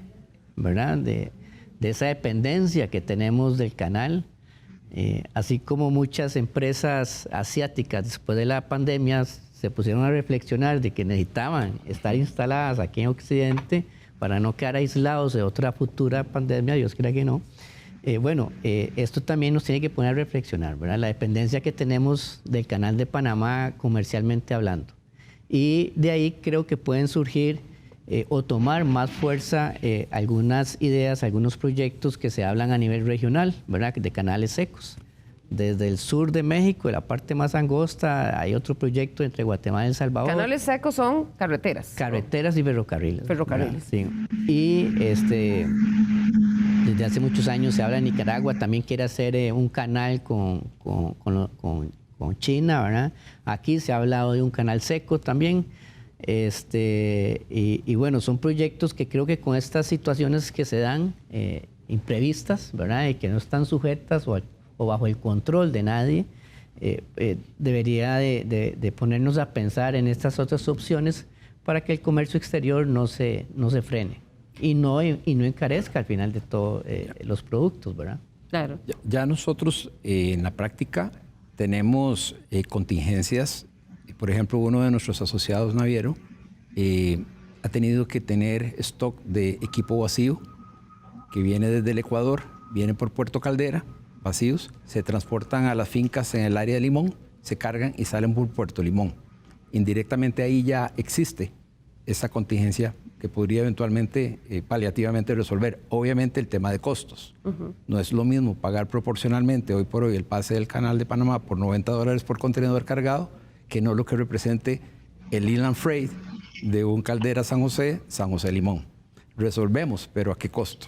¿verdad? De esa dependencia que tenemos del canal, así como muchas empresas asiáticas después de la pandemia se pusieron a reflexionar de que necesitaban estar instaladas aquí en Occidente para no quedar aislados de otra futura pandemia, Dios quiera que no. Esto también nos tiene que poner a reflexionar, ¿verdad? La dependencia que tenemos del canal de Panamá comercialmente hablando. Y de ahí creo que pueden surgir o tomar más fuerza algunas ideas, algunos proyectos que se hablan a nivel regional, ¿verdad? De canales secos. Desde el sur de México, de la parte más angosta, hay otro proyecto entre Guatemala y El Salvador. Canales secos son carreteras. Carreteras y ferrocarriles. Ferrocarriles. Sí. Y desde hace muchos años se habla en Nicaragua, también quiere hacer un canal con China, ¿verdad? Aquí se ha hablado de un canal seco también. Y bueno, son proyectos que creo que con estas situaciones que se dan imprevistas, ¿verdad? Y que no están sujetas o bajo el control de nadie, debería de ponernos a pensar en estas otras opciones para que el comercio exterior no se frene y no encarezca al final de todo los productos, ¿verdad? Claro. Ya nosotros en la práctica tenemos contingencias. Por ejemplo, uno de nuestros asociados naviero ha tenido que tener stock de equipo vacío que viene desde el Ecuador, viene por Puerto Caldera, vacíos, se transportan a las fincas en el área de Limón, se cargan y salen por Puerto Limón. Indirectamente ahí ya existe esa contingencia que podría eventualmente paliativamente resolver. Obviamente el tema de costos. No es lo mismo pagar proporcionalmente hoy por hoy el pase del canal de Panamá por $90 por contenedor cargado que no lo que represente el inland freight de un Caldera San José Limón. Resolvemos, pero ¿a qué costo?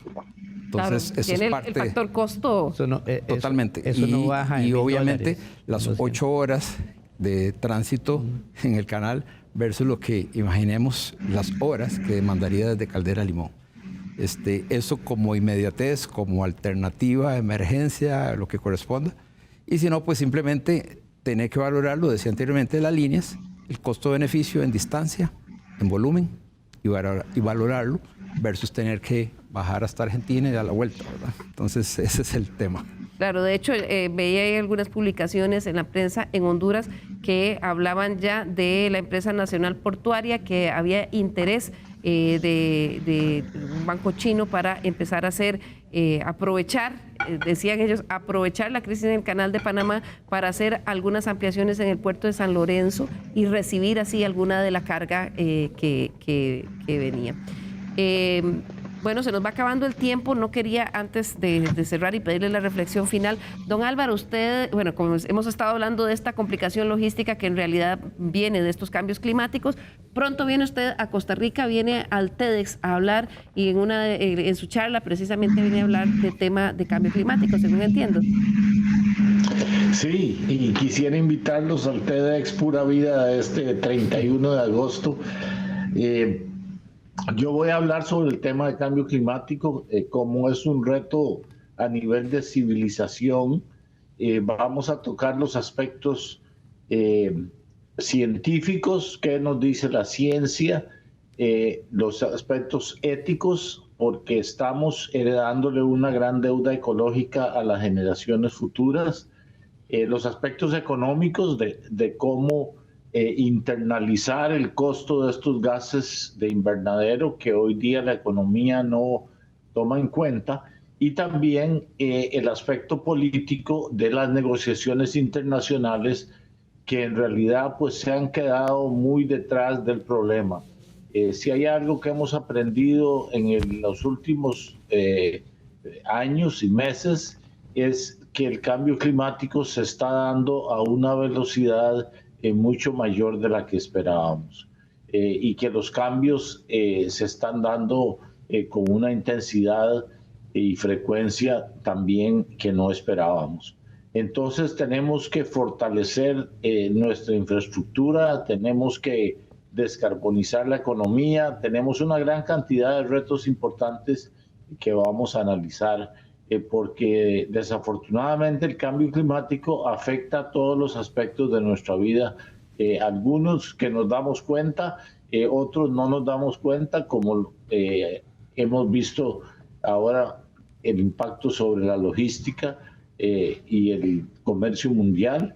Entonces, claro, eso es parte... el factor costo. Totalmente. Eso no baja y en obviamente $1,000. las 8 horas de tránsito en el canal versus lo que imaginemos las horas que demandaría desde Caldera a Limón. Eso como inmediatez, como alternativa, emergencia, lo que corresponda. Y si no, pues simplemente tener que valorar, lo decía anteriormente, las líneas, el costo-beneficio en distancia, en volumen, y valorarlo versus tener que bajar hasta Argentina y dar la vuelta, ¿verdad? Entonces, ese es el tema. Claro, de hecho, veía ahí algunas publicaciones en la prensa en Honduras que hablaban ya de la empresa nacional portuaria, que había interés de un banco chino para empezar a hacer, aprovechar, decían ellos, aprovechar la crisis en el canal de Panamá para hacer algunas ampliaciones en el puerto de San Lorenzo y recibir así alguna de la carga que venía. Bueno, se nos va acabando el tiempo. No quería, antes de cerrar y pedirle la reflexión final, don Álvaro, usted, bueno, como hemos estado hablando de esta complicación logística que en realidad viene de estos cambios climáticos, pronto viene usted a Costa Rica, viene al TEDx a hablar y en su charla precisamente viene a hablar del tema de cambio climático, según entiendo. Sí, y quisiera invitarlos al TEDx Pura Vida este 31 de agosto. Yo voy a hablar sobre el tema de cambio climático, como es un reto a nivel de civilización. Vamos a tocar los aspectos científicos, qué nos dice la ciencia, los aspectos éticos, porque estamos heredándole una gran deuda ecológica a las generaciones futuras, los aspectos económicos de cómo internalizar el costo de estos gases de invernadero que hoy día la economía no toma en cuenta, y también el aspecto político de las negociaciones internacionales que en realidad pues se han quedado muy detrás del problema. Si hay algo que hemos aprendido en los últimos años y meses es que el cambio climático se está dando a una velocidad mucho mayor de la que esperábamos, y que los cambios se están dando con una intensidad y frecuencia también que no esperábamos. Entonces tenemos que fortalecer nuestra infraestructura, tenemos que descarbonizar la economía, tenemos una gran cantidad de retos importantes que vamos a analizar, porque desafortunadamente el cambio climático afecta a todos los aspectos de nuestra vida, algunos que nos damos cuenta, otros no nos damos cuenta, como hemos visto ahora el impacto sobre la logística y el comercio mundial,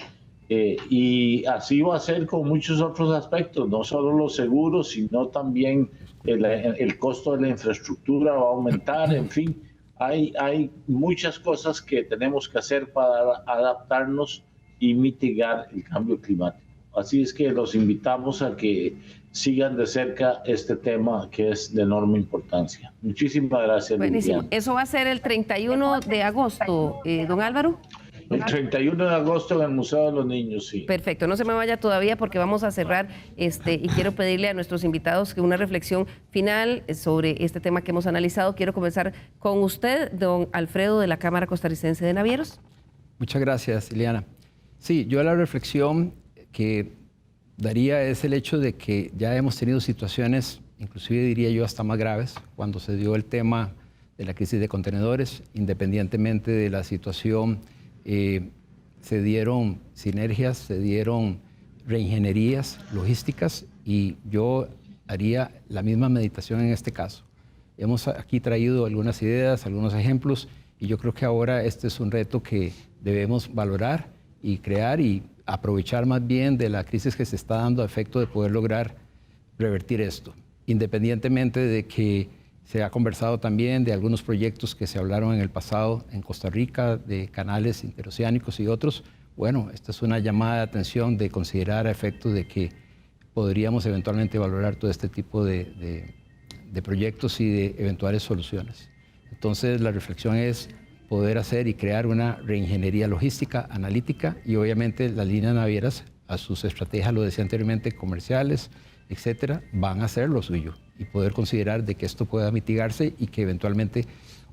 y así va a ser con muchos otros aspectos, no solo los seguros, sino también el costo de la infraestructura va a aumentar, en fin, hay muchas cosas que tenemos que hacer para adaptarnos y mitigar el cambio climático. Así es que los invitamos a que sigan de cerca este tema que es de enorme importancia. Muchísimas gracias. Buenísimo. Liliana. ¿Eso va a ser el 31 de agosto, don Álvaro? El 31 de agosto en el Museo de los Niños, sí. Perfecto, no se me vaya todavía porque vamos a cerrar y quiero pedirle a nuestros invitados que una reflexión final sobre este tema que hemos analizado. Quiero comenzar con usted, don Alfredo, de la Cámara Costarricense de Navieros. Muchas gracias, Liliana. Sí, yo la reflexión que daría es el hecho de que ya hemos tenido situaciones, inclusive diría yo hasta más graves, cuando se dio el tema de la crisis de contenedores, independientemente de la situación, se dieron sinergias, se dieron reingenierías logísticas, y yo haría la misma meditación en este caso. Hemos aquí traído algunas ideas, algunos ejemplos, y yo creo que ahora este es un reto que debemos valorar y crear y aprovechar más bien de la crisis que se está dando a efecto de poder lograr revertir esto, independientemente de que se ha conversado también de algunos proyectos que se hablaron en el pasado en Costa Rica, de canales interoceánicos y otros. Bueno, esta es una llamada de atención de considerar a efecto de que podríamos eventualmente valorar todo este tipo de proyectos y de eventuales soluciones. Entonces, la reflexión es poder hacer y crear una reingeniería logística, analítica, y obviamente las líneas navieras, a sus estrategias, lo decía anteriormente, comerciales, etcétera, van a hacer lo suyo y poder considerar de que esto pueda mitigarse y que eventualmente,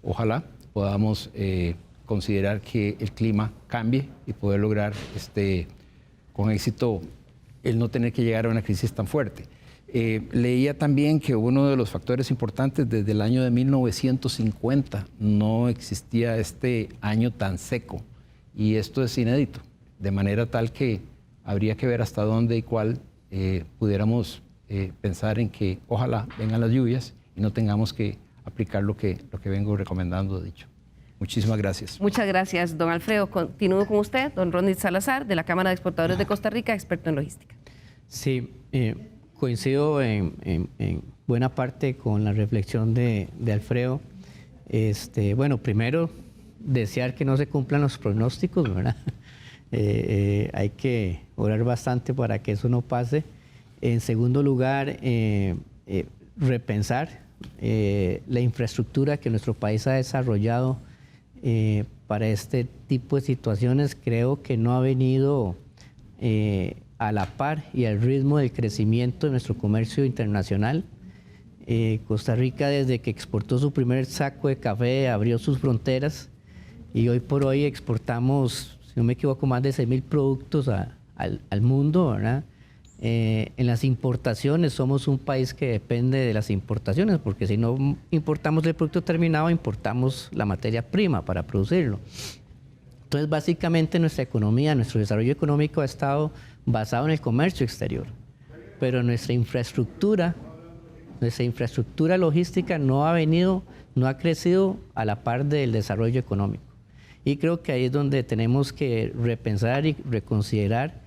ojalá, podamos considerar que el clima cambie y poder lograr con éxito el no tener que llegar a una crisis tan fuerte. Leía también que uno de los factores importantes, desde el año de 1950 no existía este año tan seco, y esto es inédito, de manera tal que habría que ver hasta dónde y cuál pudiéramos pensar en que ojalá vengan las lluvias y no tengamos que aplicar lo que vengo recomendando, dicho. Muchísimas gracias. Muchas gracias, don Alfredo. Continúo con usted, don Ronnie Salazar, de la Cámara de Exportadores de Costa Rica, experto en logística. Sí, coincido en buena parte con la reflexión de Alfredo. Bueno, primero, desear que no se cumplan los pronósticos, ¿verdad? Hay que orar bastante para que eso no pase. En segundo lugar, repensar la infraestructura que nuestro país ha desarrollado para este tipo de situaciones. Creo que no ha venido a la par y al ritmo del crecimiento de nuestro comercio internacional. Costa Rica, desde que exportó su primer saco de café, abrió sus fronteras, y hoy por hoy exportamos, si no me equivoco, más de 6.000 productos al mundo, ¿verdad? En las importaciones somos un país que depende de las importaciones, porque si no importamos el producto terminado, importamos la materia prima para producirlo. Entonces, básicamente nuestra economía, nuestro desarrollo económico ha estado basado en el comercio exterior, pero nuestra infraestructura logística no ha crecido a la par del desarrollo económico. Y creo que ahí es donde tenemos que repensar y reconsiderar.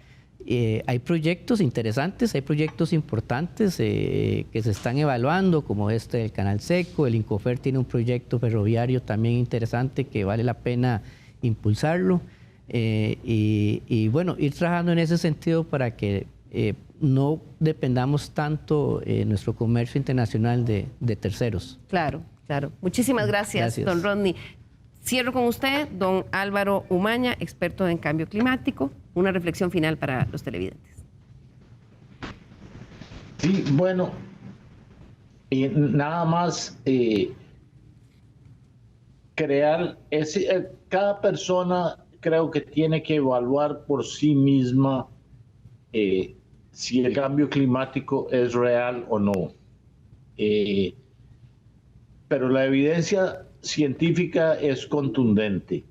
Hay proyectos interesantes, hay proyectos importantes que se están evaluando, como este del Canal Seco. El Incofer tiene un proyecto ferroviario también interesante que vale la pena impulsarlo. Y bueno, ir trabajando en ese sentido para que no dependamos tanto nuestro comercio internacional de terceros. Claro, claro. Muchísimas gracias, don Rodney. Cierro con usted, don Álvaro Umaña, experto en cambio climático. Una reflexión final para los televidentes. Sí, bueno, nada más crear cada persona creo que tiene que evaluar por sí misma si el cambio climático es real o no. Pero la evidencia científica es contundente.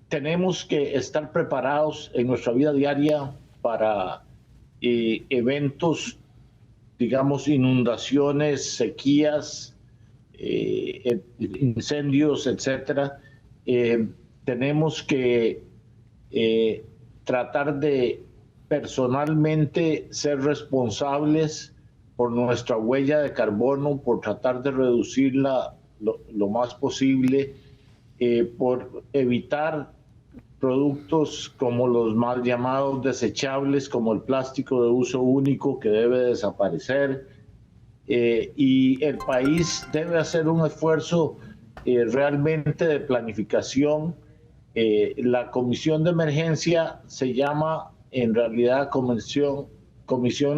Tenemos que estar preparados en nuestra vida diaria para eventos, digamos, inundaciones, sequías, incendios, etcétera. Tenemos que tratar de personalmente ser responsables por nuestra huella de carbono, por tratar de reducirla lo más posible, por evitar productos como los mal llamados desechables, como el plástico de uso único, que debe desaparecer. Y el país debe hacer un esfuerzo realmente de planificación. La comisión de emergencia se llama en realidad Comisión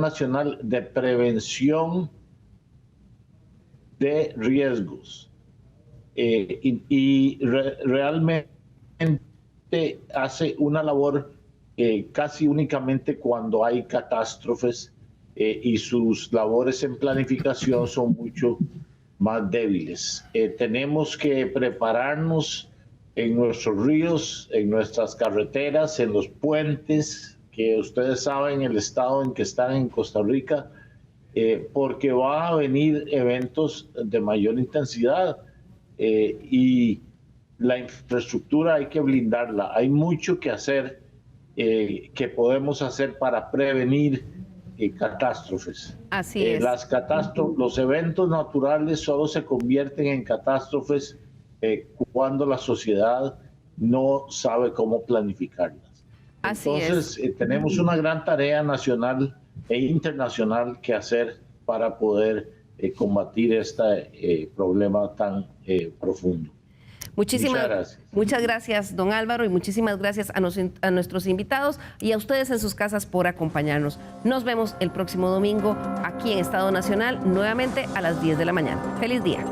Nacional de Prevención de Riesgos. Realmente hace una labor casi únicamente cuando hay catástrofes, y sus labores en planificación son mucho más débiles. Tenemos que prepararnos en nuestros ríos, en nuestras carreteras, en los puentes, que ustedes saben el estado en que están en Costa Rica, porque van a venir eventos de mayor intensidad, y la infraestructura hay que blindarla. Hay mucho que hacer, que podemos hacer para prevenir catástrofes. Así es. Los eventos naturales solo se convierten en catástrofes cuando la sociedad no sabe cómo planificarlas. Así Entonces, es. Tenemos una gran tarea nacional e internacional que hacer para poder combatir este problema tan profundo. Muchas gracias, don Álvaro, y muchísimas gracias a nuestros invitados y a ustedes en sus casas por acompañarnos. Nos vemos el próximo domingo aquí en Estado Nacional, nuevamente a las 10 de la mañana. ¡Feliz día!